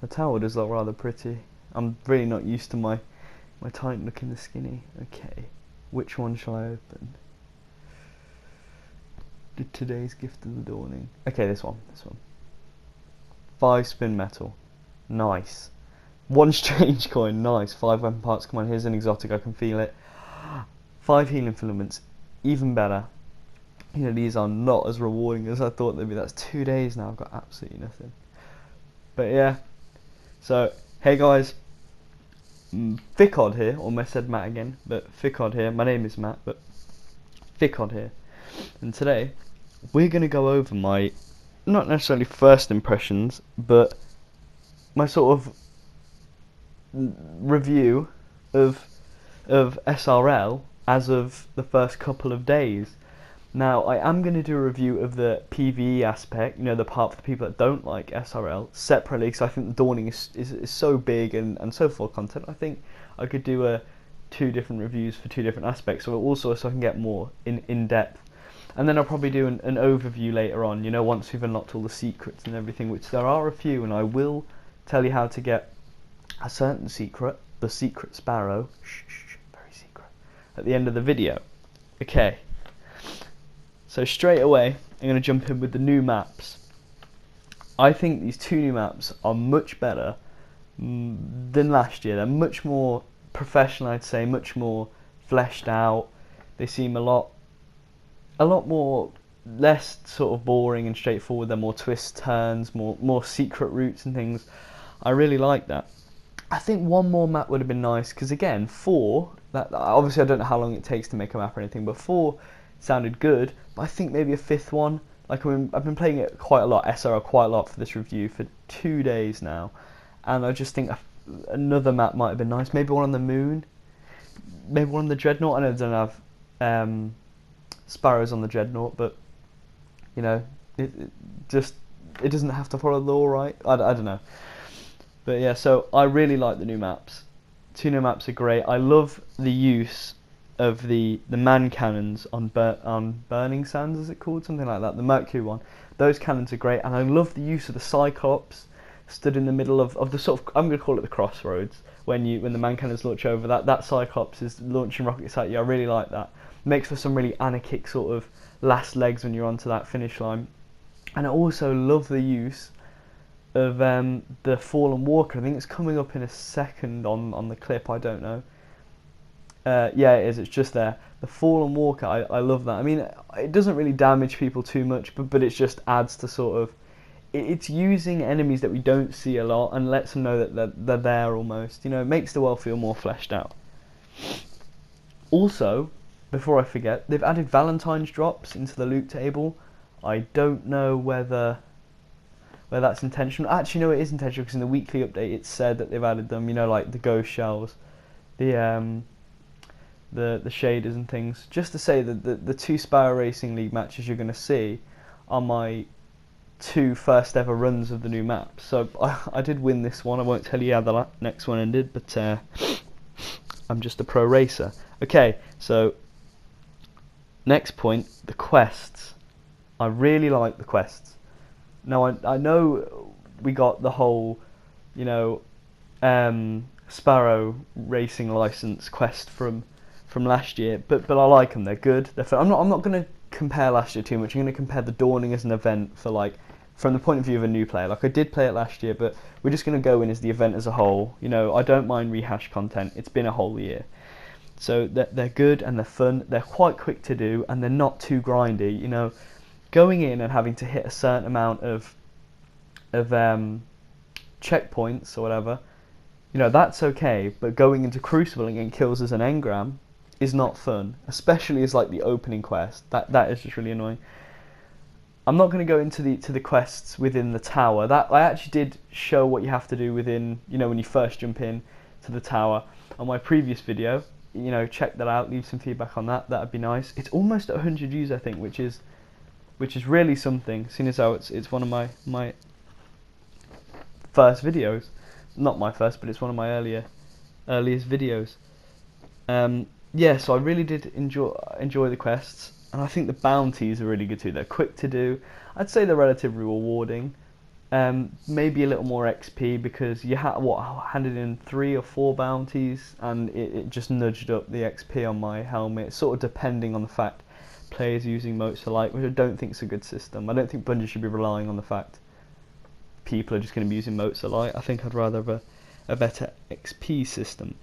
The tower does look rather pretty. I'm really not used to my tight look in the skinny. Okay, which one shall I open? Today's gift of the dawning. Okay, this one. 5 spin metal. Nice. 1 strange coin. Nice. 5 weapon parts. Come on, here's an exotic. I can feel it. 5 healing filaments. Even better. You know, these are not as rewarding as I thought they'd be. That's 2 days now. I've got absolutely nothing. But yeah. So, hey guys. Fikod here. Almost said Matt again. But Fikod here. My name is Matt. But Fikod here. And today, we're going to go over my, not necessarily first impressions, but my sort of review of SRL as of the first couple of days. Now, I am going to do a review of the PvE aspect, you know, the part for the people that don't like SRL, separately, because I think the Dawning is so big and so full of content. I think I could do 2 different reviews for 2 different aspects, so also so I can get more in depth. And then I'll probably do an overview later on, you know, once we've unlocked all the secrets and everything, which there are a few, and I will tell you how to get a certain secret, the secret Sparrow, very secret, at the end of the video. Okay, so straight away, I'm going to jump in with the new maps. I think these 2 new maps are much better than last year. They're much more professional, I'd say, much more fleshed out. They seem a lot more less sort of boring and straightforward. They're more twists, turns, more secret routes and things. I really like that. I think 1 more map would have been nice, because again, 4, that obviously I don't know how long it takes to make a map or anything, but 4 sounded good. But I think maybe a 5th one. Like, I've been playing it quite a lot, SRL quite a lot for this review for 2 days now, and I just think another map might have been nice. Maybe one on the moon, maybe one on the Dreadnought. I know they don't have Sparrows on the Dreadnought, but you know, it doesn't have to follow the law, right? I don't know. But yeah, so I really like the new maps. 2 new maps are great. I love the use of the man cannons on Burning Sands, is it called? Something like that. The Mercury one. Those cannons are great, and I love the use of the Cyclops stood in the middle of the sort of, I'm going to call it the crossroads, when the man cannons launch over. That Cyclops is launching rockets at you. I really like that. Makes for some really anarchic sort of last legs when you're onto that finish line. And I also love the use of the Fallen Walker. I think it's coming up in a second on the clip, I don't know. Yeah, it is, it's just there. The Fallen Walker, I love that. I mean, it doesn't really damage people too much, but it just adds to sort of, it's using enemies that we don't see a lot and lets them know that they're there almost. You know, it makes the world feel more fleshed out. Also, before I forget, they've added Valentine's drops into the loot table. I don't know whether that's intentional. Actually, no, it is intentional, because in the weekly update it said that they've added them. You know, like the ghost shells, the shaders and things. Just to say that the 2 Sparrow Racing League matches you're going to see are my 2 first ever runs of the new map. So I did win this one. I won't tell you how the next one ended, but I'm just a pro racer. Okay, so next point, the quests. I really like the quests. Now I know we got the whole, you know, Sparrow Racing license quest from last year, but I like them. They're good. They're fun. I'm not going to compare last year too much. I'm going to compare the Dawning as an event for, like, from the point of view of a new player. Like, I did play it last year, but we're just going to go in as the event as a whole. You know, I don't mind rehash content. It's been a whole year. So they're good and they're fun. They're quite quick to do, and they're not too grindy. You know, going in and having to hit a certain amount of checkpoints or whatever, you know, that's okay. But going into Crucible and getting kills as an engram is not fun, especially as like the opening quest. That is just really annoying. I'm not going to go into the quests within the tower. That I actually did show what you have to do within, you know, when you first jump in to the tower on my previous video. You know, check that out, leave some feedback on that. That'd be nice. It's almost at 100 views, I think, which is really something, seeing as how it's one of my first videos. Not my first, but it's one of my earliest videos. Yeah, so I really did enjoy the quests, and I think the bounties are really good too. They're quick to do. I'd say they're relatively rewarding. Maybe a little more XP because you handed in 3 or 4 bounties, and it just nudged up the XP on my helmet, sort of depending on the fact players using motes alike, which I don't think is a good system. I don't think Bungie should be relying on the fact people are just going to be using motes alike. I think I'd rather have a better XP system.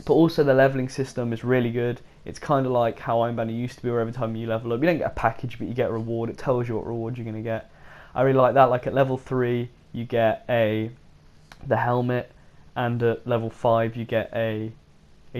But also the leveling system is really good. It's kind of like how Iron Banner used to be, where every time you level up, you don't get a package, but you get a reward. It tells you what reward you're going to get. I really like that. Like at level 3, you get the helmet, and at level 5, you get a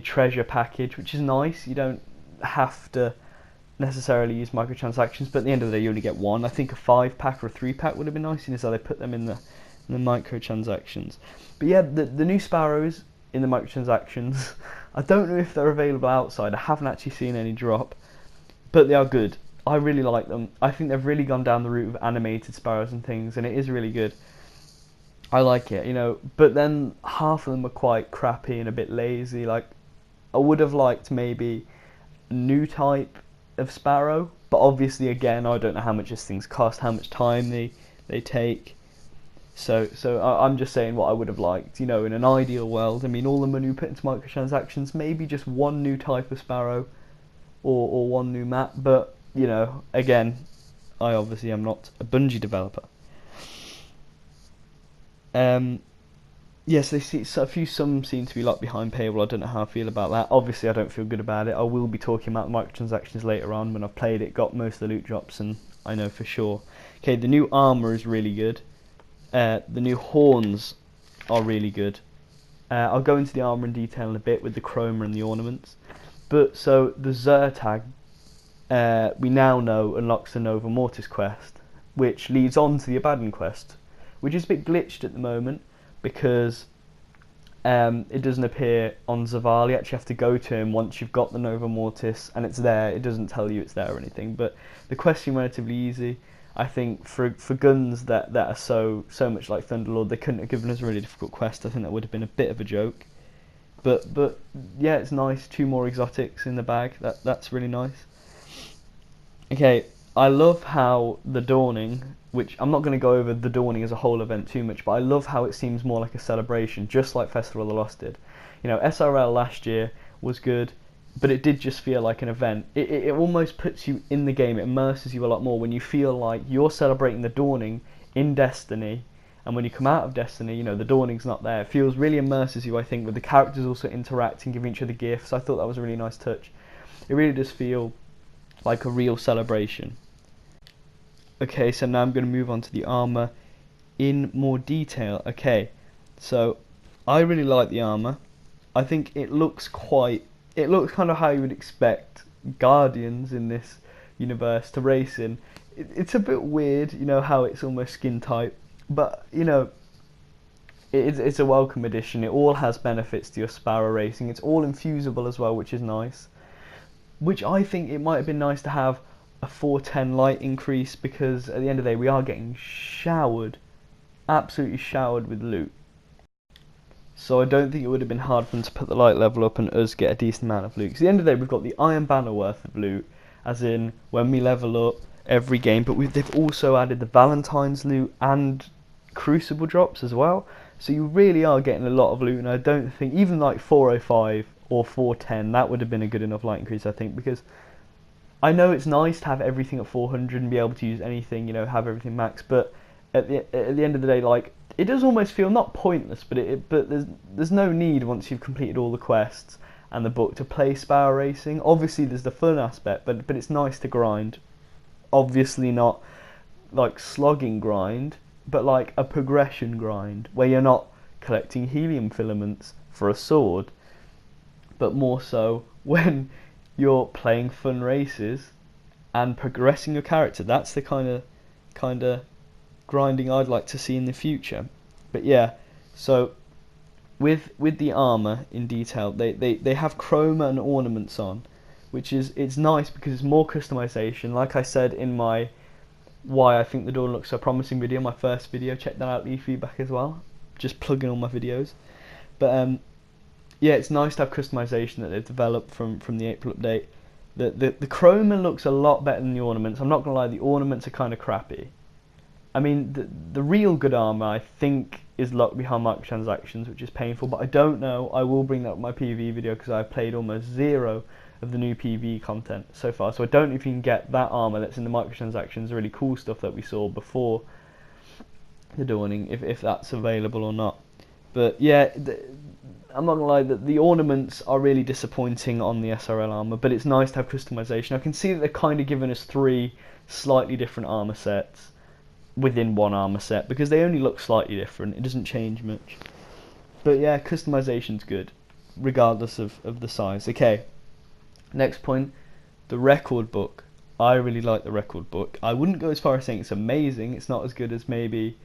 treasure package, which is nice. You don't have to necessarily use microtransactions, but at the end of the day, you only get one. I think a 5-pack or a 3-pack would have been nice, and so they put them in the microtransactions. But yeah, the new Sparrows in the microtransactions, I don't know if they're available outside. I haven't actually seen any drop, but they are good. I really like them. I think they've really gone down the route of animated Sparrows and things, and it is really good. I like it, but then half of them are quite crappy and a bit lazy. Like, I would have liked maybe a new type of Sparrow, but obviously again, I don't know how much these things cost, how much time they take. So I'm just saying what I would have liked, in an ideal world. I mean, all the money we put into microtransactions, maybe just one new type of Sparrow or one new map, but again, I obviously am not a Bungie developer. Yes, some seem to be locked behind paywall. I don't know how I feel about that. Obviously, I don't feel good about it. I will be talking about microtransactions later on when I've played it, got most of the loot drops, and I know for sure. Okay, the new armor is really good. The new horns are really good. I'll go into the armor in detail in a bit with the chroma and the ornaments. But so the Zertag, we now know unlocks the Nova Mortis quest, which leads on to the Abaddon quest, which is a bit glitched at the moment because it doesn't appear on Zaval. You actually have to go to him once you've got the Nova Mortis, and it's there. It doesn't tell you it's there or anything. But the quest seemed relatively easy. I think for guns that are so much like Thunderlord, they couldn't have given us a really difficult quest. I think that would have been a bit of a joke. But yeah, it's nice. 2 more exotics in the bag. That's really nice. Okay, I love how the Dawning, which I'm not going to go over the Dawning as a whole event too much, but I love how it seems more like a celebration, just like Festival of the Lost did. SRL last year was good, but it did just feel like an event. It almost puts you in the game, it immerses you a lot more when you feel like you're celebrating the Dawning in Destiny, and when you come out of Destiny, the Dawning's not there. It feels really immerses you, I think, with the characters also interacting, giving each other gifts. I thought that was a really nice touch. It really does feel like a real celebration. Okay, so now I'm going to move on to the armor in more detail. Okay, so I really like the armor. I think it looks kind of how you would expect Guardians in this universe to race in. It's a bit weird, how it's almost skin type, but it's a welcome addition. It all has benefits to your Sparrow racing. It's all infusible as well, which is nice. Which I think it might have been nice to have a 410 light increase, because at the end of the day we are getting showered, absolutely showered with loot. So I don't think it would have been hard for them to put the light level up and us get a decent amount of loot. Because at the end of the day we've got the Iron Banner worth of loot, as in when we level up every game, but they've also added the Valentine's loot and Crucible drops as well. So you really are getting a lot of loot, and I don't think even like 405 or 410, that would have been a good enough light increase, I think, because I know it's nice to have everything at 400 and be able to use anything, have everything max, but at the end of the day, like, it does almost feel not pointless, but there's no need once you've completed all the quests and the book to play Sparrow racing. Obviously there's the fun aspect, but it's nice to grind. Obviously not like slogging grind, but like a progression grind where you're not collecting helium filaments for a sword, but more so when you're playing fun races and progressing your character. That's the kind of grinding I'd like to see in the future. But yeah, so with the armor in detail, they have chroma and ornaments on, which it's nice because it's more customization. Like I said in my why I think the Dawn looks so promising video, my first video, check that out, leave feedback as well, just plugging all my videos. But yeah, it's nice to have customization that they've developed from the April update. The chroma looks a lot better than the ornaments. I'm not gonna lie, the ornaments are kind of crappy, I mean, the real good armor, I think, is locked behind microtransactions, which is painful, but I don't know. I will bring that up in my PvE video because I've played almost zero of the new PvE content so far, so I don't know if you can get that armor that's in the microtransactions, really cool stuff that we saw before the Dawning, if that's available or not. But yeah, I'm not gonna lie, that the ornaments are really disappointing on the SRL armor, but it's nice to have customization. I can see that they're kind of giving us 3 slightly different armor sets within one armor set, because they only look slightly different. It doesn't change much. But yeah, customization's good, regardless of the size. Okay, next point, the record book. I really like the record book. I wouldn't go as far as saying it's amazing. It's not as good as maybe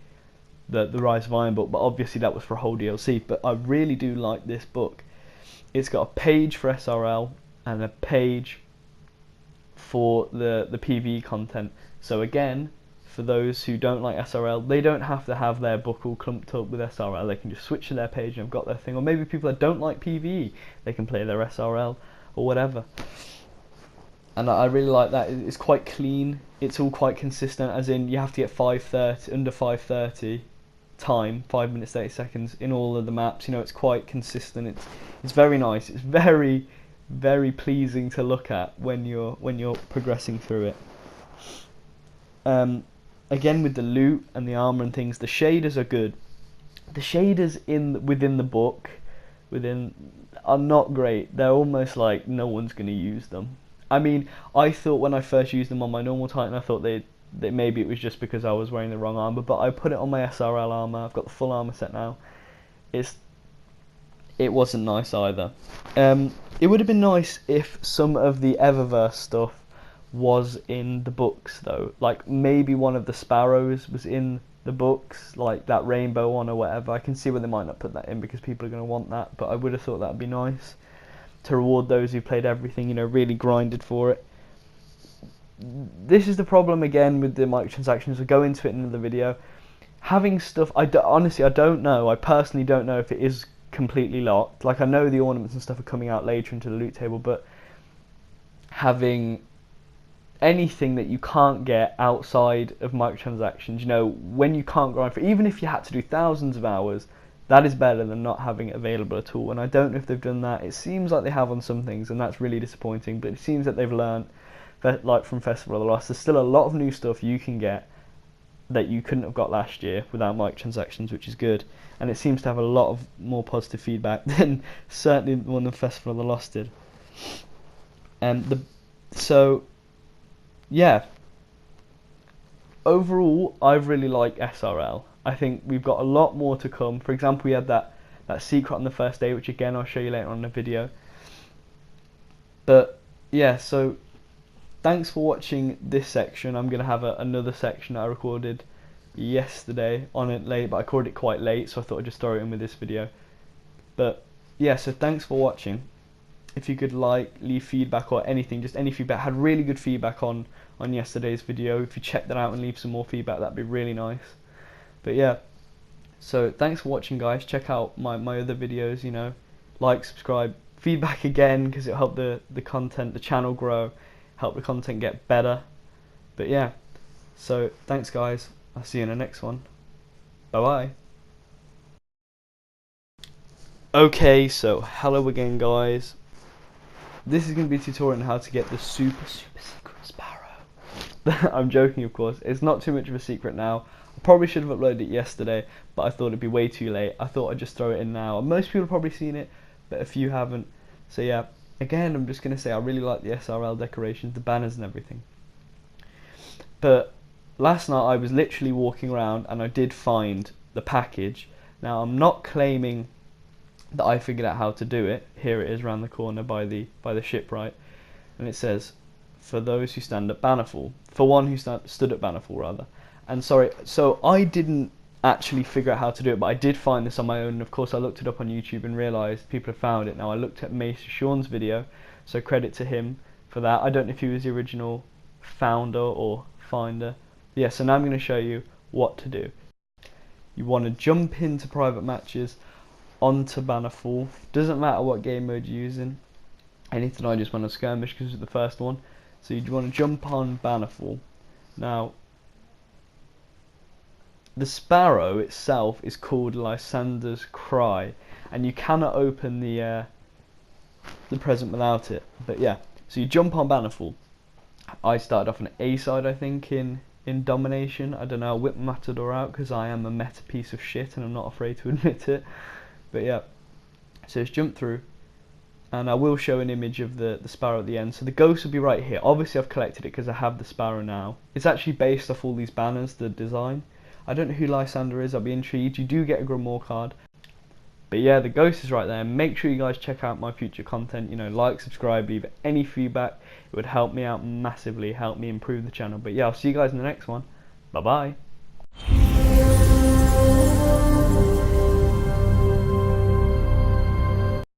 the Rise of Iron book, but obviously that was for a whole DLC. But I really do like this book. It's got a page for SRL and a page for the PvE content. So again, for those who don't like SRL, they don't have to have their book all clumped up with SRL. They can just switch to their page and have got their thing. Or maybe people that don't like PvE, they can play their SRL or whatever. And I really like that. It's quite clean. It's all quite consistent, as in you have to get 5:30 under 5:30 time, 5 minutes 30 seconds in all of the maps. You know, it's quite consistent. It's very nice. It's very, very pleasing to look at when you're progressing through it. Again, with the loot and the armor and things, the shaders are good. The shaders within the book are not great. They're almost like no one's going to use them. I mean, I thought when I first used them on my normal Titan, I thought that maybe it was just because I was wearing the wrong armor, but I put it on my SRL armor. I've got the full armor set now. It wasn't nice either. It would have been nice if some of the Eververse stuff was in the books though. Like maybe one of the Sparrows was in the books, like that rainbow one or whatever. I can see where they might not put that in because people are going to want that, but I would have thought that would be nice to reward those who played everything, you know, really grinded for it. This is the problem again with the microtransactions. We'll go into it in another video. Having stuff, honestly I don't know. I personally don't know if it is completely locked. Like I know the ornaments and stuff are coming out later into the loot table, but having anything that you can't get outside of microtransactions, you know, when you can't grind for, even if you had to do thousands of hours, that is better than not having it available at all. And I don't know if they've done that. It seems like they have on some things, and that's really disappointing, but it seems that they've learned, like from Festival of the Lost, there's still a lot of new stuff you can get that you couldn't have got last year without microtransactions, which is good. And it seems to have a lot of more positive feedback than certainly the one that Festival of the Lost did. So yeah, overall I really like SRL. I think we've got a lot more to come. For example, we had that secret on the first day, which again I'll show you later on in the video. But yeah, so thanks for watching this section. I'm going to have another section that I recorded yesterday on it late, but I recorded it quite late, so I thought I'd just throw it in with this video. But yeah, so thanks for watching. If you could like, leave feedback or anything, just any feedback. I had really good feedback on yesterday's video. If you check that out and leave some more feedback, that'd be really nice. But yeah, so thanks for watching guys. Check out my other videos, you know, like, subscribe, feedback again, because it'll help the content, the channel grow, help the content get better. But yeah, so thanks guys, I'll see you in the next one. Bye bye. Okay, so hello again guys. This is going to be a tutorial on how to get the super secret Sparrow. I'm joking, of course. It's not too much of a secret now. I probably should have uploaded it yesterday, but I thought it'd be way too late. I thought I'd just throw it in now. Most people have probably seen it, but a few haven't. So yeah, again, I'm just going to say I really like the SRL decorations, the banners and everything. But last night I was literally walking around and I did find the package. Now I'm not claiming that I figured out how to do it. Here it is around the corner by the shipwright, and it says, for those who stand at Bannerfall, for one who stood at Bannerfall rather. And sorry, so I didn't actually figure out how to do it, but I did find this on my own, and of course I looked it up on YouTube and realised people have found it. Now I looked at Mace Sean's video, so credit to him for that. I don't know if he was the original founder or finder. Yeah, so now I'm going to show you what to do. You want to jump into private matches onto Bannerfall. Doesn't matter what game mode you're using. Anything, I just want to skirmish because it's the first one. So you want to jump on Bannerfall. Now The Sparrow itself is called Lysander's Cry, and you cannot open the present without it. But yeah, so you jump on Bannerfall. I started off on A side, I think, in Domination. I don't know, I whipped Matador out because I am a meta piece of shit and I'm not afraid to admit it. But yeah, so it's jump through, and I will show an image of the Sparrow at the end. So the ghost will be right here. Obviously I've collected it because I have the Sparrow now. It's actually based off all these banners, the design. I don't know who Lysander is, I'll be intrigued. You do get a Grimoire card. But yeah, the ghost is right there. Make sure you guys check out my future content. You know, like, subscribe, leave any feedback. It would help me out massively, help me improve the channel. But yeah, I'll see you guys in the next one. Bye bye.